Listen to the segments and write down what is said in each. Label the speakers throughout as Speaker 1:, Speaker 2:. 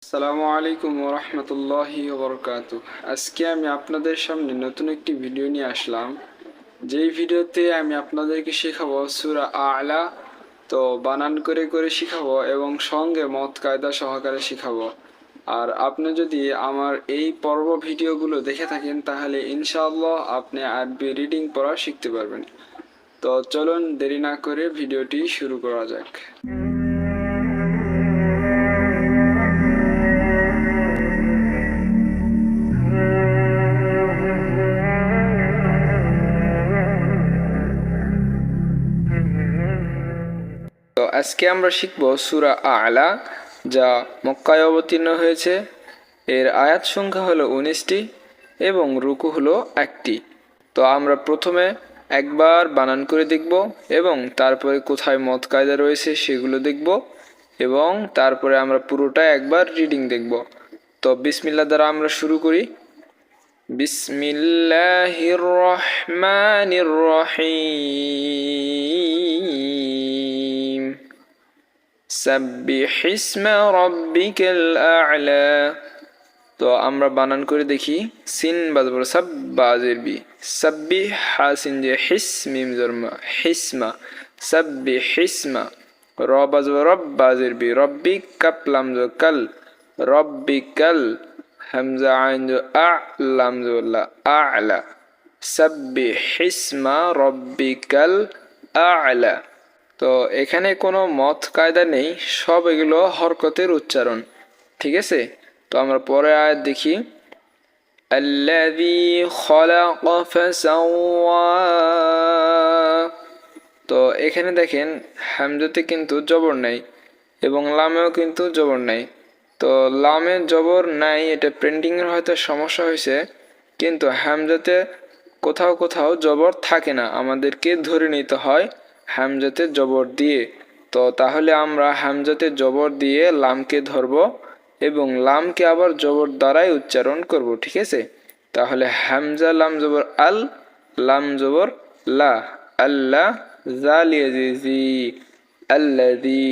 Speaker 1: আসসালামু আলাইকুম ওয়া রাহমাতুল্লাহি ওয়া বারাকাতুহু। আজকে আমি আপনাদের সামনে নতুন একটি ভিডিও নিয়ে আসলাম। যেই ভিডিওতে আমি আপনাদেরকে শেখাবো সূরা আ'লা। তো বানান করে করে শেখাবো এবং সঙ্গে মত কায়দা সহকারে শেখাবো। আর আপনি যদি আমার এই পর্ব ভিডিওগুলো দেখে থাকেন তাহলে ইনশাআল্লাহ আপনি আরবি রিডিং পড়া শিখতে পারবেন। তো চলুন দেরি না করে ভিডিওটি শুরু করা যাক। তো আজকে আমরা শিখব সূরা আ'লা, যা মক্কায় অবতীর্ণ হয়েছে। এর আয়াত সংখ্যা হলো 19টি এবং রুকু হলো 1টি। তো আমরা প্রথমে একবার বানান করে দেখব এবং তারপরে কোথায় মত কায়দা রয়েছে সেগুলো দেখব এবং তারপরে আমরা পুরোটা একবার রিডিং দেখব। তো বিসমিল্লাহ দ্বারা আমরা শুরু করি। বিসমিল্লাহির রহমানির রহিম। সাব্বিহ ইসমা রাব্বিকাল আ'লা। তো আমরা বানান করে দেখি। সিন বাজবর সাব বাজের বি, সাব্বিহ হাসিন যে হিস মিম জরমা হিসমা, সাব্বিহ হিসমা। র বাজবর রব বাজের বি, রব্বিক কাপ লাম জো কাল, রব্বিকাল। হামজা আইন জো আ লাম জো লা, আ'লা। সাব্বিহ ইসমা রাব্বিকাল আ'লা। তো এখানে কোনো মত কায়দা নেই, সব এগুলো হরকতের উচ্চারণ, ঠিক আছে। তো আমরা পরে আয়াত দেখি। আল্লাযী খালাক ফাসাওয়া। তো এখানে দেখেন হামজাতে কিন্তু জবর নাই এবং লামেও কিন্তু জবর নাই। তো লামে জবর নাই, এটা প্রিন্টিংয়ের হয়তো সমস্যা হয়েছে, কিন্তু হামজাতে কোথাও কোথাও জবর থাকে না, আমাদেরকে ধরে নিতে হয় হামজাতে জবর দিয়ে। তো তাহলে আমরা হামজাতে জবর দিয়ে লামকে ধরব এবং লামকে আবার জবর দ্বারাই উচ্চারণ করব, ঠিক আছে। তাহলে হামজা লাম জবর আল, লাম জবর লা, আল্লাহ, জালিয়াজি, আল্লাযী।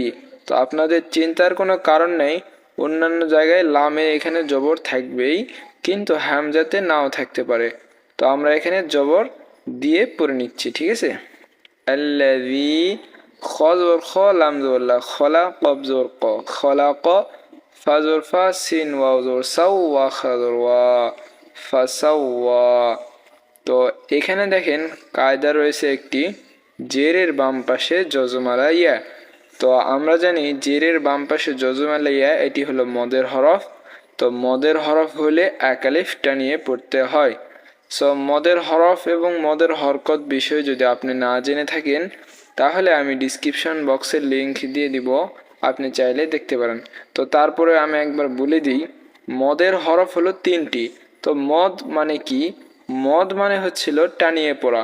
Speaker 1: তো আপনাদের চিন্তার কোনো কারণ নেই, অন্যান্য জায়গায় লামে এখানে জবর থাকবেই, কিন্তু হামজাতে নাও থাকতে পারে। তো আমরা এখানে জবর দিয়ে পড়ে নিচ্ছি, ঠিক আছে। আল্লাযী, খ জবর খ, লাম জবর লা, খলা, কব জবর ক, খলাক, ফা জবর ফা, সিন ওয়াও জবর সাও, ওয়া খা জবর ওয়া, ফাসাওয়া। তো এখানে দেখেন কায়দা রয়েছে একটি, জেরের বাম পাশে যজমালা ইয়া। তো আমরা জানি জেরের বাম পাশে যজমালা ইয়া, এটি হলো মদের হরফ। তো মদের হরফ হলে এক আলিফ টানিয়ে পড়তে হয়। সো মদের হরফ এবং মদের হরকত বিষয়ে যদি আপনি না জেনে থাকেন তাহলে আমি ডিসক্রিপশন বক্সের লিংক দিয়ে দিব, আপনি চাইলে দেখতে পারেন। তো তারপরে আমি একবার বলে দিই, মদের হরফ হলো 3টি। তো মদ মানে কি? মদ মানে হচ্ছিল টানিয়ে পড়া,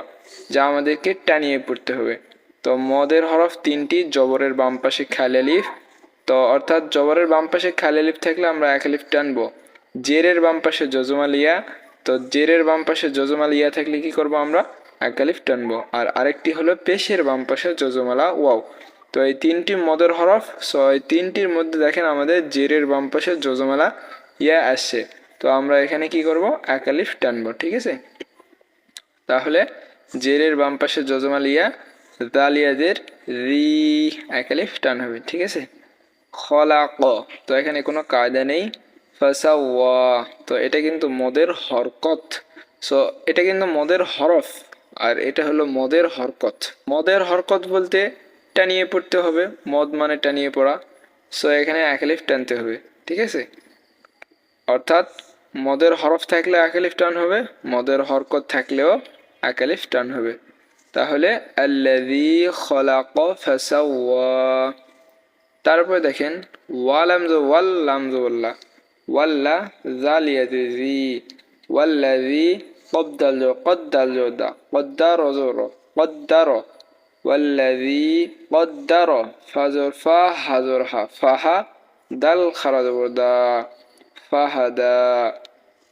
Speaker 1: যা আমাদেরকে টানিয়ে পড়তে হবে। তো মদের হরফ 3টি, জবরের বাম পাশে খালি আলিফ। তো অর্থাৎ জবরের বাম পাশে খালি আলিফ থাকলে আমরা এক আলিফ টানবো। জেরের বাম পাশে যজমালিয়া। তো জেরের বাম পাশে যজমালিয়া থাকলে কি করব আমরা? এক আলিফ টানবো। আর আরেকটি হলো পেশের বাম পাশে যজমালা ওয়াও। তো এই 3টি মদের হরফ। সো এই 3টির মধ্যে দেখেন আমাদের জেরের বাম পাশে যজমালা ইয়া আসছে। তো আমরা এখানে কি করব? এক আলিফ টানবো, ঠিক আছে। তাহলে জেরের বাম পাশে যজমাল ইয়া, দালিয়াদের রি, এক আলিফ টান হবে, ঠিক আছে। খলাক, তো এখানে কোনো কায়দা নেই। ফাসাওয়া, তো এটা কিন্তু মদের হরকত। সো এটা কিন্তু মদের হরফ আর এটা হলো মদের হরকত। মদের হরকত বলতে টানিয়ে পড়তে হবে, মদ মানে টানিয়ে পড়া। সো এখানে এক আলিফ টানতে হবে, ঠিক আছে। অর্থাৎ মদের হরফ থাকলে এক আলিফ টান হবে, মদের হরকত থাকলেও এক আলিফ টান হবে। তাহলে আল্লাযী খলাক ফাসাওয়া। তারপরে দেখেন ওয়ালাম জো ওয়াল, লাম জো ওয়াল্লা, ওয়াল্লা, জালিয়াজি, ওয়াল্লাযী, কদ্দাল জো কদ্দাল জো দা, কদ্দার জো র, কদ্দার, ওয়াল্লাযী কদ্দার, ফা জোর ফা, হা জোর হা, ফাহা, দাল খারা জবর দা, ফাহাদা।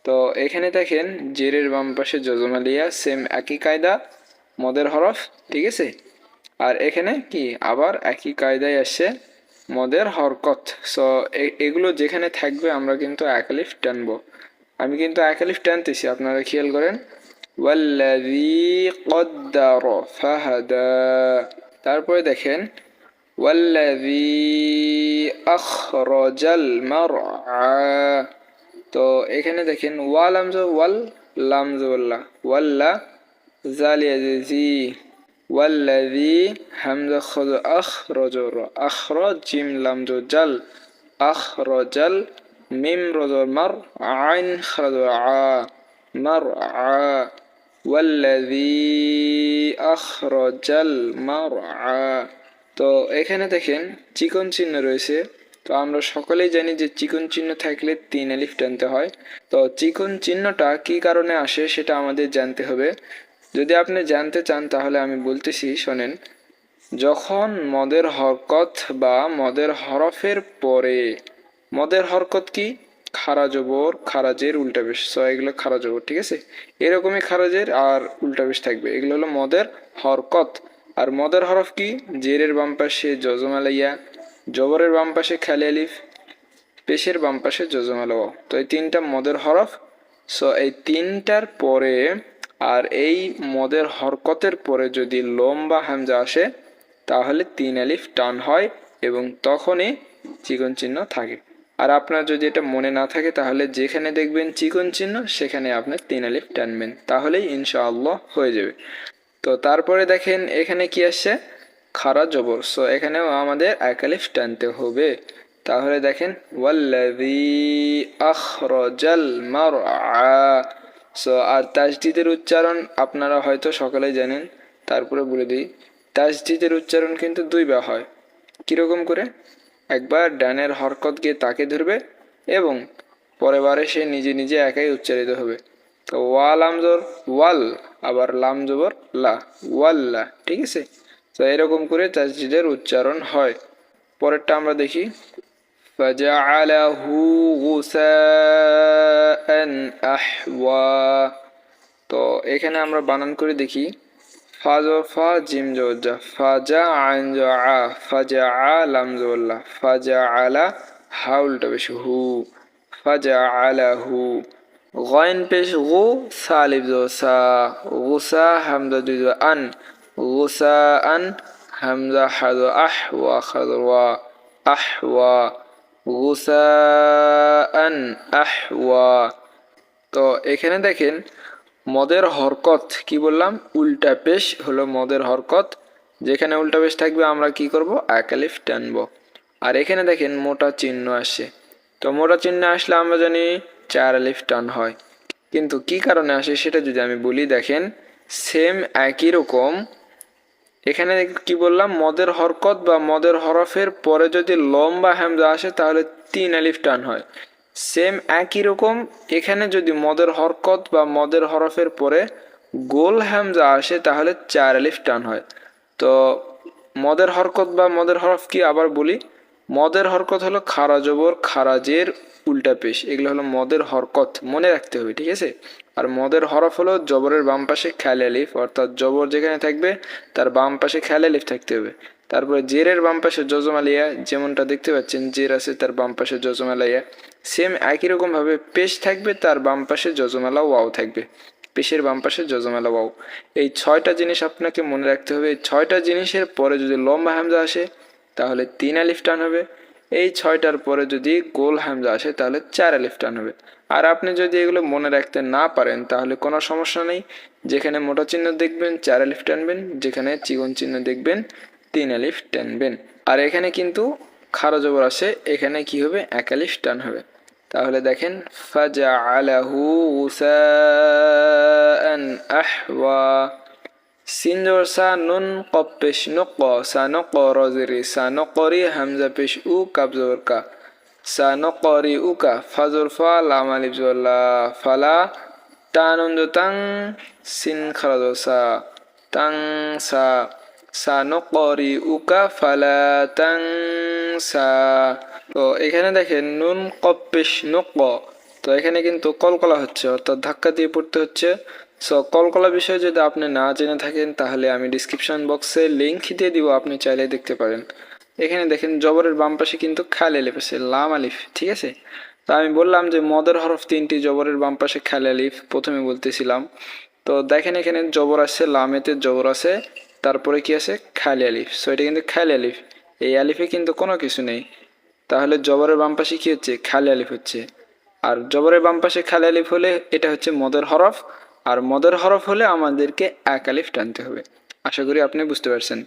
Speaker 1: তো এখানে দেখেন জেরের বাম পাশে যজমালিয়া, সেম একই কায়দা, মদের হরফ, ঠিক আছে। আর এখানে কি আবার একই কায়দায় আসছে, মদের হরকত। সো এগুলো যেখানে থাকবে আমরা কিন্তু এক আলিফ টানবো। আমি কিন্তু এক আলিফ টানতেছি, আপনারা খেয়াল করেন। ওয়াল্লাযী কদ্দার ফাহাদা। তারপরে দেখেন ওয়াল্লাযী আখরাজাল মারআ। তো এখানে দেখেন ওয়াল আমজা ওয়াল লাম জবল্লা ওয়াল্লা জালিয়া জি ওয়াল্লাযী হামজা খদ আখরাজ আখরাজ জিম লাম জো জাল আখরাজাল মিম রজ মার আইন খরাজ আ মার আ ওয়াল্লাযী আখরাজাল মার আ। তো এখানে দেখেন চিকন চিহ্ন রয়েছে। তো আমরা সকলেই জানি যে চিকন চিহ্ন থাকলে 3 আলিফ টানতে হয়। তো চিকন চিহ্নটা কি কারণে আসে সেটা আমাদের জানতে হবে। যদি আপনি জানতে চান তাহলে আমি বলতেছি শোনেন। যখন মদের হরকত বা মদের হরফের পরে, মদের হরকত কি? খারা জবর খারাজের উল্টা পেশ। সো এগুলো খারা জবর, ঠিক আছে? এরকমই খারাজের আর উল্টা পেশ থাকবে, এগুলো হলো মদের হরকত। আর মদের হরফ কি? জেরের বাম পাশে জজম আলাইয়া, জবরের বাম পাশে খালি আলিফ, পেশের বাম পাশে জজম আলাওয়া। তো এই তিনটা মদের হরফ। সো এই তিনটার পরে আর এই মদের হরকতের পরে যদি লোম বা হামজা আসে তাহলে 3 আলিফ টান হয় এবং তখনই চিকন চিহ্ন থাকে। আর আপনার যদি এটা মনে না থাকে তাহলে যেখানে দেখবেন চিকন চিহ্ন সেখানে আপনি 3 আলিফ টানবেন, তাহলেই ইনশাআল্লাহ হয়ে যাবে। তো তারপরে দেখেন এখানে কি আসছে? খারা জবর। সো এখানেও আমাদের এক আলিফ টানতে হবে। তাহলে দেখেন ওয়াল্লাযী আখরাজাল মারআ। সো আর তাসদীদের উচ্চারণ আপনারা হয়তো সকলেই জানেন, তারপরে বলে দিই। তাসদীদের উচ্চারণ কিন্তু 2 বার হয়। কীরকম করে? একবার ডানের হরকত গিয়ে তাকে ধরবে এবং পরের বারে সে নিজে নিজে একাই উচ্চারিত হবে। তো ওয়াল আমজর ওয়াল, আবার লাম জবর লা, ওয়াল্লা, ঠিক আছে? তো এরকম করে তাসদীদের উচ্চারণ হয়। পরেরটা আমরা দেখি। ফাজআলাহু গুসাআন আহওয়া। তো এখানে আমরা বানান করে দেখি। ফা জবর ফা, জিম জবর জা, ফাজা আইন জবর আ, ফাজআ লাম জবর লা, ফাজআলা হা উল্টা পেশ হু, ফাজআলাহু। গয়েন পেশ গু, সা আলিফ জবর সা, গুসা হামজা দুই জবর আন, গুসাআন হামজা হা জবর আহ ওয়া খা জবর ওয়া, আহওয়া, গুসাআন আহওয়া। তো এখানে দেখেন মদের হরকত কি বললাম? উল্টা পেশ হলো মদের হরকত। যেখানে উল্টা পেশ থাকবে আমরা কি করব? এক আলিফ টানবো। আর এখানে দেখেন মোটা চিহ্ন আসে। তো মোটা চিহ্ন আসলে আমরা জানি 4 আলিফ টান হয়। কিন্তু কি কারণে আসে সেটা যদি আমি বলি, দেখেন সেম একই রকম। এখানে কি বললাম? মদের হরকত বা মদের হরফের পরে যদি লম বা হামজা আসে তাহলে 3 আলিফ টান হয়। সেম একই রকম এখানে যদি মদের হরকত বা মদের হরফের পরে গোল হামজা আসে তাহলে 4 আলিফ টান হয়। তো মদের হরকত বা মদের হরফ কি আবার বলি। মদের হরকত হলো খারা জবর খারাজের উল্টা পেশ, এগুলো হলো মদের হরকত, মনে রাখতে হবে, ঠিক আছে? আর মদের হরফ হলো জবরের বাম পাশে খালি আলিফ, অর্থাৎ জবর যেখানে থাকবে তার বাম পাশে খালি আলিফ থাকতে হবে। তারপরে জেরের বাম পাশে জজম আলিয়া, যেমনটা দেখতে পাচ্ছেন জের আছে তার বাম পাশে জজম আলিয়া। সেম একই রকমভাবে পেশ থাকবে, তার বাম পাশে জজমালা ওয়াও থাকবে, পেশের বাম পাশে জজমালা ওয়াও। এই 6টা জিনিস আপনাকে মনে রাখতে হবে। এই 6টা জিনিসের পরে যদি লম্বা হামজা আসে তাহলে 3 আলিফ টান হবে। এই 6টার পরে যদি গোল হামজা আসে তাহলে 4 আলিফ টান হবে। আর আপনি যদি এগুলো মনে রাখতে না পারেন তাহলে কোনো সমস্যা নেই। যেখানে মোটা চিহ্ন দেখবেন 4 আলিফ টানবেন, যেখানে চিকন চিহ্ন দেখবেন 3 আলিফ টানবেন। আর এখানে কিন্তু খারা জবর আসে, এখানে কি হবে? 1 আলিফ টান হবে। তাহলে দেখেন ফাজআলাহু গুসাআন আহওয়া। সিন জবর সা, নুন কফ পেশ নুক, সানুকরি সানুকরি হামজা পেশ উ, কাফ জবর কা, সানুকরি উকা, ফা জবর ফা, লাম আলিফ জবর লা, ফালা, তা নুন জবর তাং, সিন খারা জবর সা, তাং সা, সানুকরি উকা ফালা তাং সা। তো এখানে দেখেন নুন কফ পেশ নুক। তো এখানে কিন্তু কলকলা হচ্ছে, অর্থাৎ ধাক্কা দিয়ে পড়তে হচ্ছে। সো কলকলা বিষয়ে যদি আপনি না জেনে থাকেন তাহলে আমি ডিসক্রিপশন বক্সে লিঙ্ক দিয়ে দিব, আপনি চাইলে দেখতে পারেন। এখানে দেখেন জবরের বাম পাশে কিন্তু খালি আলিফ আছে, লাম আলিফ, ঠিক আছে। তো আমি বললাম যে মদের হরফ তিনটি, জবরের বাম পাশে খালি আলিফ প্রথমে বলতেছিলাম। তো দেখেন এখানে জবর আছে, লামেতে জবর আছে, তারপরে কি আছে, খালি আলিফ। সো এটা কিন্তু খালি আলিফ, এই আলিফে কিন্তু কোনো কিছু নেই। তাহলে জবরের বাম পাশে কি হচ্ছে, খালি আলিফ হচ্ছে। আর জবরের বাম পাশে খালি আলিফ হলে এটা হচ্ছে মদের হরফ, আর মদের হরফ হলে আমাদেরকে এক আলিফ টানতে হবে। আশা করি আপনি বুঝতে পারছেন।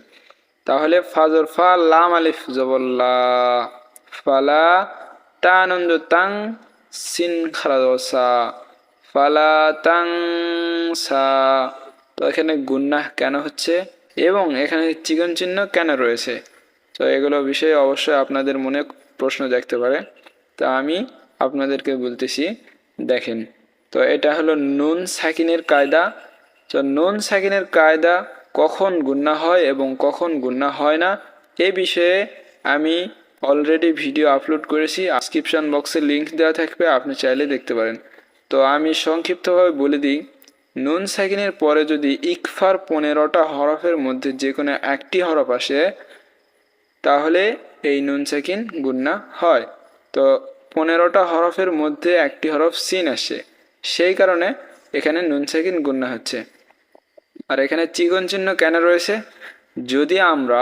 Speaker 1: তাহলে ফাজর ফা, লাম আলিফ জবর লা, ফালা, টানন্দ তাং, সিন খারাজ সা, ফালা তাং সা। তো এখানে গুন্নাহ কেন হচ্ছে এবং এখানে চিকন চিহ্ন কেন রয়েছে, তো এগুলো বিষয়ে অবশ্যই আপনাদের মনে প্রশ্ন জাগতে পারে। তা আমি আপনাদেরকে বলতেছি, দেখেন। তো এটা হলো নুন সাকিনের কায়দা। তো নুন সাকিনের কায়দা কখন গুন্না হয় এবং কখন গুন্না হয় না, এই বিষয়ে আমি অলরেডি ভিডিও আপলোড করেছি, ডেসক্রিপশন বক্সে লিংক দেওয়া থাকবে, আপনি চাইলে দেখতে পারেন। তো আমি সংক্ষিপ্তভাবে বলে দিই, নুন সাকিনের পরে যদি ইকফার 15টা হরফের মধ্যে যে কোনো একটি হরফ আসে তাহলে এই নুন সাকিন গুন্না হয়। তো 15টা হরফের মধ্যে একটি হরফ সিন আসে, সেই কারণে এখানে নুন সাকিন গুন্না হচ্ছে। আর এখানে চিকন চিহ্ন কেন রয়েছে, যদি আমরা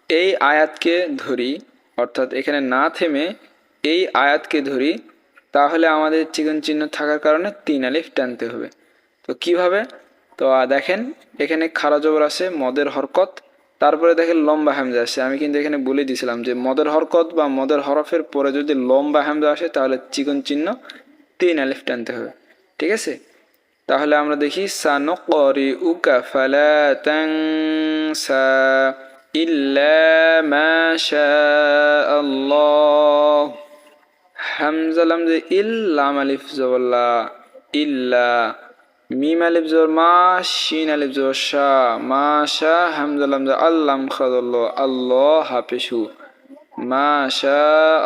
Speaker 1: এই আয়াতকে ধরি, অর্থাৎ এখানে না থেমে এই আয়াতকে ধরি, তাহলে আমাদের চিকন চিহ্ন থাকার কারণে 3 আলিফ টানতে হবে। তো কিভাবে, তো দেখেন এখানে খারা জবর আছে, মদের হরকত, তারপরে দেখেন লম্বা হামজা আসে। আমি কিন্তু এখানে বলে দিয়েছিলাম যে মদের হরকত বা মদের হরফের পরে যদি লম্বা হামজা আসে তাহলে চিকন চিহ্ন 3 আলিফ টানতে হবে, ঠিক আছে। তাহলে আমরা দেখি, সানুকরিউকা ফালা তানসা ইল্লা মা শাআল্লাহ। হামজা লাম যে ইল, লাম আলিফ জবর লা, ইল্লা, মিম আলিফ জবর মা, শিন আলিফ জবর শা, মা শা, হামজা লাম যে আল্লাম খাদুল্লাহ, আল্লাহ হাফেশু, মা শা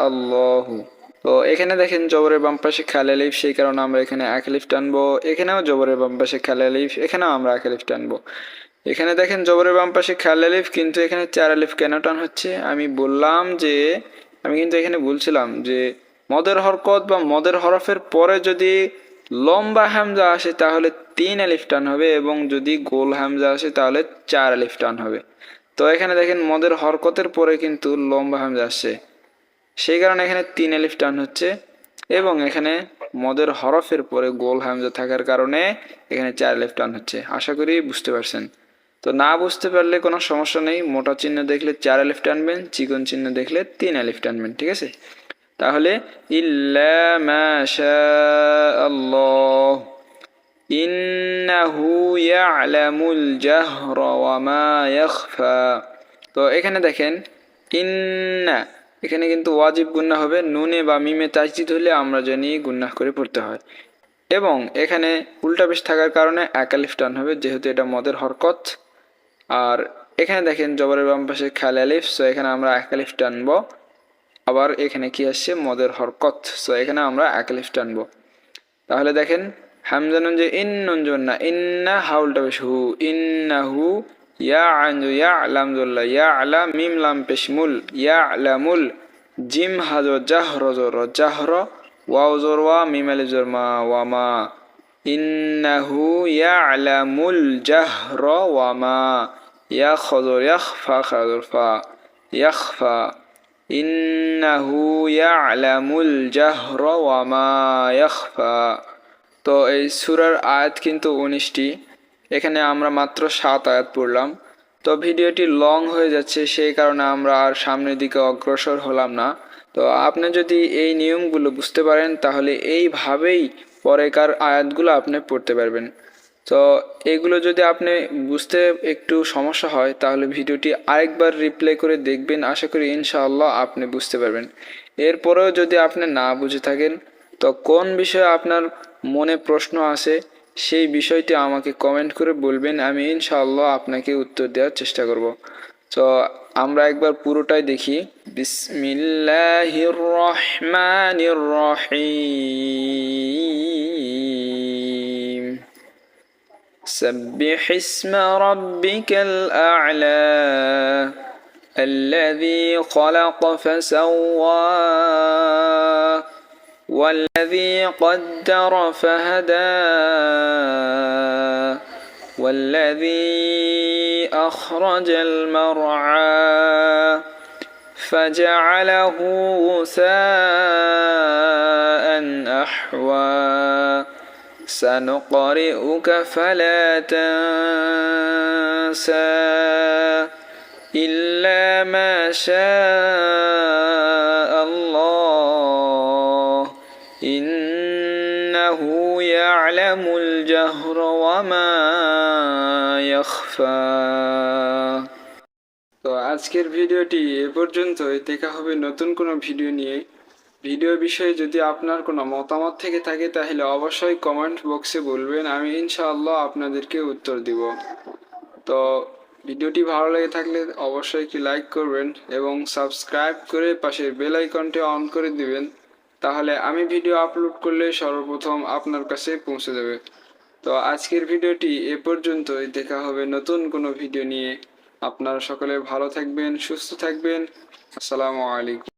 Speaker 1: আল্লাহু। তো এখানে দেখেন জবরের বাম পাশে খালি আলিফ, সেই কারণে আমরা এখানে এক আলিফ টানবো। এখানেও জবরের বাম পাশে খালি আলিফ, এখানেও আমরা এক আলিফ টানবো। এখানে দেখেন জবরের বাম পাশে খালি আলিফ, কিন্তু এখানে 4 আলিফ কেন টান হচ্ছে, আমি বললাম যে, আমি কিন্তু এখানে বলছিলাম যে মদের হরকত বা মদের হরফের পরে যদি লম্বা হামজা আসে তাহলে 3 আলিফ টান হবে, এবং যদি গোল হামজা আসে তাহলে 4 আলিফ টান হবে। তো এখানে দেখেন মদের হরকতের পরে কিন্তু লম্বা হামজা আসছে, সেই কারণে এখানে 3 আলিফ টান হচ্ছে, এবং এখানে মদের হরফের পরে গোল হামজা থাকার কারণে এখানে 4 আলিফ টান হচ্ছে। আশা করি বুঝতে পারছেন। তো না বুঝতে পারলে কোনো সমস্যা নেই, মোটা চিহ্ন দেখলে 4 আলিফ টানবেন, চিকন চিহ্ন দেখলে 3 আলিফ টানবেন, ঠিক আছে। তাহলে ইল্লা মা শাআল্লাহ, ইন্নাহু ইয়ালামুল জাহরা ওয়া মা ইয়াখফা। তো এখানে দেখেন ইন্না, এখানে কিন্তু ওয়াজিব গুন্নাহ হবে, নুনে বা মিমে তাসদিদ হলে আমরা জানি গুন্নাহ করে পড়তে হয়, এবং এখানে উল্টা পেশ থাকার কারণে এক আলিফ টান হবে, যেহেতু এটা মদের হরকত। আর এখানে দেখেন জবরের বাম পাশে খালি আলিফ, সো এখানে আমরা এক আলিফ টানবো। আবার এখানে কি আসছে, মদের হরকত, সো এখানে আমরা এক আলিফ টানবো। তাহলে দেখেন হামজা নুন যে ইন, নুন জবর না, ইন্না, হাউলটা পেশ হু, ইন্নাহু, ইয়া আনজু ইয়া লাম জল্লা, ইয়া আলা, মিম লাম পেশ মুল, ইয়া আলামুল, জিম হাজর জাহর জর জাহর, ওয়াও জর ওয়া, মিম আলিফ জর মা, ওয়া মা, ইন্নাহু ইয়া আলামুল জাহর ওয়া মা, ইয়া খজর ইয়াখফা খাজর ফা, ইয়াখফা, ইন্নাহু ইয়ালামুল জাহর ওয়া মা ইয়াখফা। তো এই সূরার আয়াত কিন্তু 19টি, এখানে আমরা মাত্র 7 আয়াত পড়লাম। তো ভিডিওটি লং হয়ে যাচ্ছে, সেই কারণে আমরা আর সামনের দিকে অগ্রসর হলাম না। তো আপনি যদি এই নিয়মগুলো বুঝতে পারেন তাহলে এইভাবেই পরেকার আয়াতগুলো আপনি পড়তে পারবেন। তো এগুলো যদি আপনি বুঝতে একটু সমস্যা হয় তাহলে ভিডিওটি আরেকবার রিপ্লে করে দেখবেন, আশা করি ইনশাআল্লাহ আপনি বুঝতে পারবেন। এরপরেও যদি আপনি না বুঝে থাকেন, তো কোন বিষয়ে আপনার মনে প্রশ্ন আছে সেই বিষয়টি আমাকে কমেন্ট করে বলবেন, আমি ইনশাআল্লাহ আপনাকে উত্তর দেওয়ার চেষ্টা করব। তো আমরা একবার পুরোটাই দেখি। বিসমিল্লাহির রহমানির রহিম, سبح اسم ربك الأعلى الذي خلق فسوى والذي قدر فهدى والذي أخرج المرعى فجعله غثاء أحوى سنقرئك فلا تنسى إلا ما شاء الله إنه يعلم الجهر وما يخفى তো আজকের ভিডিওটি এ পর্যন্তই। দেখা হবে নতুন কোনো ভিডিও নিয়ে। ভিডিও বিষয়ে যদি আপনার কোনো মতামত থেকে থাকে তাহলে অবশ্যই কমেন্ট বক্সে বলবেন, আমি ইনশাআল্লাহ আপনাদেরকে উত্তর দিব। তো ভিডিওটি ভালো লেগে থাকলে অবশ্যই একটি লাইক করবেন এবং সাবস্ক্রাইব করে পাশের বেল আইকনটি অন করে দিবেন, তাহলে আমি ভিডিও আপলোড করলে সর্বপ্রথম আপনার কাছে পৌঁছে যাবে। তো আজকের ভিডিওটি এ পর্যন্তই। দেখা হবে নতুন কোনো ভিডিও নিয়ে। আপনারা সকলে ভালো থাকবেন, সুস্থ থাকবেন। আসসালামু আলাইকুম।